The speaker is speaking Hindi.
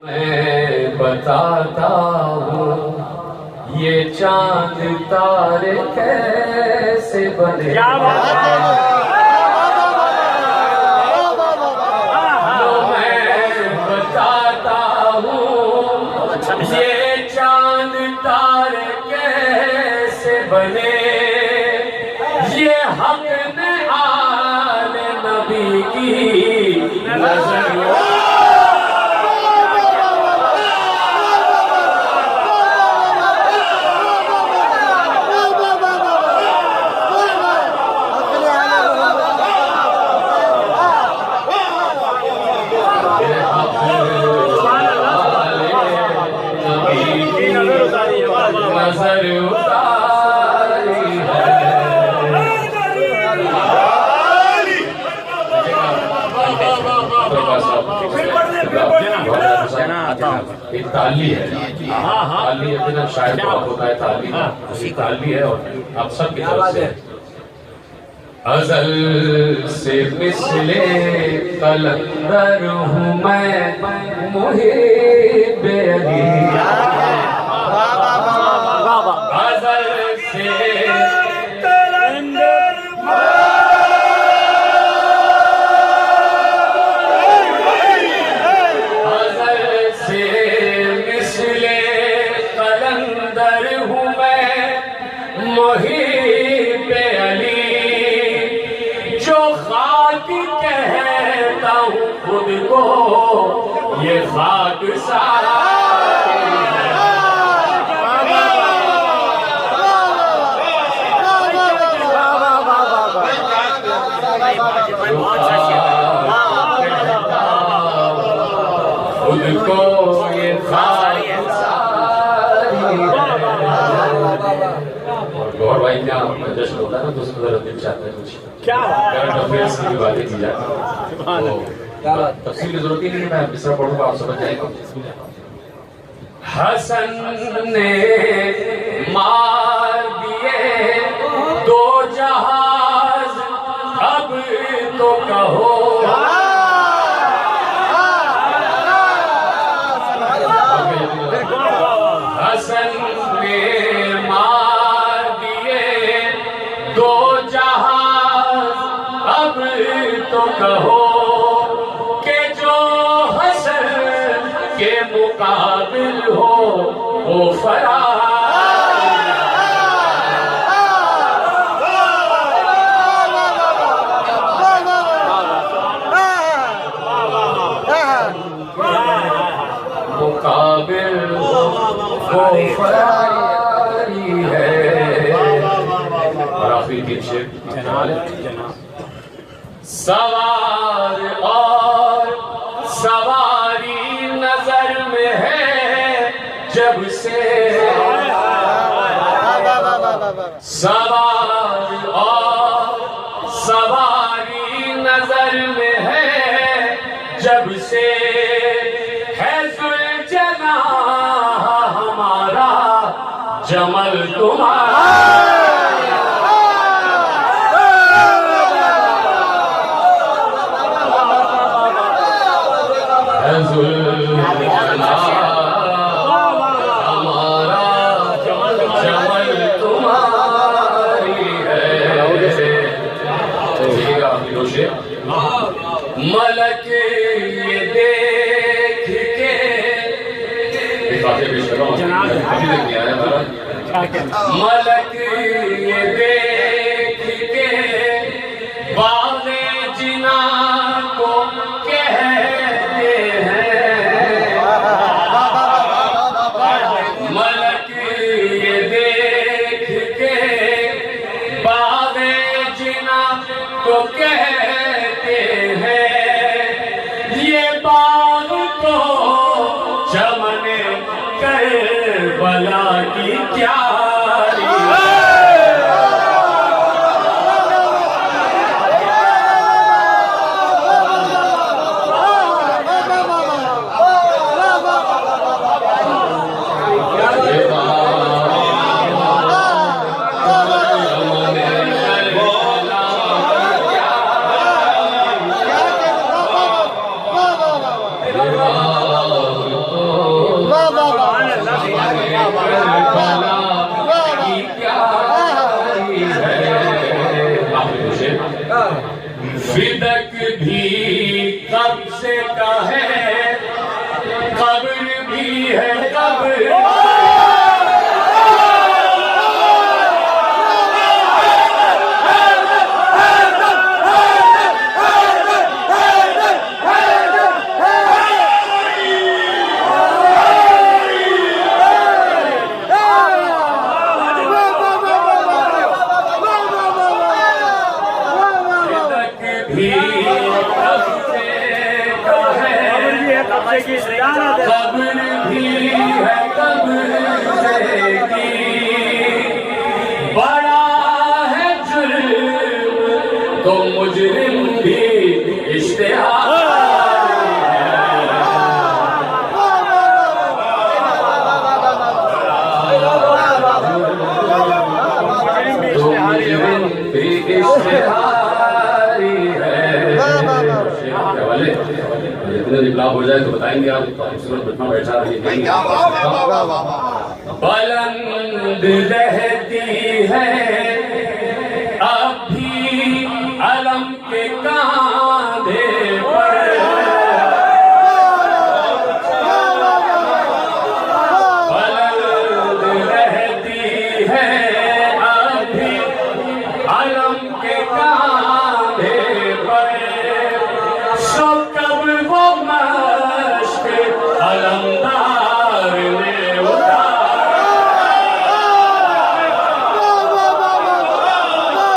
मैं बताता हूँ ये चांद तारे कैसे बने। मैं बताता हूँ ये चांद तारे कैसे बने। ये हक ने आले नबी की नजर नजर उतारी है। एक ताली है, ताली है बिना शायद बहुत होता है ताली, उसी ताली है और आप सब की तरफ से अज़ल से मिसले कलंदर हूँ मैं मुहिब्बे अली। अज़ल से कलंदर अज़ल से मिसले कलंदर हूँ मैं मुहिब्बे अली। जो खाक कहता हूँ खुद को ये खाक सारा खुद को ये खाक सारी और गौर भाई क्या जश्न होता है ना तो उसमें जरा दिल चाहता है कुछ क्या करंट अफेयर्स की बातें की जाती है। तफसील की जरूरत ही नहीं, मैं मिसरा पढ़ूंगा आप समझ जाएंगे। हसन ने मार दिए दो जहाज अब तो कहो। हसन ने मार दिए दो जहाज अब तो कहो कि जो हसन के मुकाबिल हो वो फरार। मुकाबिल वो फरारी है। और आखिरी के शेर सवार और सवारी नजर में है जब से। सवार और सवारी नजर में है जब से। है जुल्जना हमारा जमल तुम्हारा। हमारा जमल तुम्हारी है। मलक ये देख के मलक ये देख के बाग़े जिना को कहते हैं। मलक ये देख के बाग़े जिना को कहते हैं। ये बाग तो चमने करबला की क्यारी है कब्र कब्र भी है कब्र की बड़ा है जुर्म तो मुजरिम भी इश्तिहार तो मुजरिम भी इश्तिहारी है। जितने निकलाब हो जाए तो बताएंगे आप बैठा बैठा बुलंद रहती है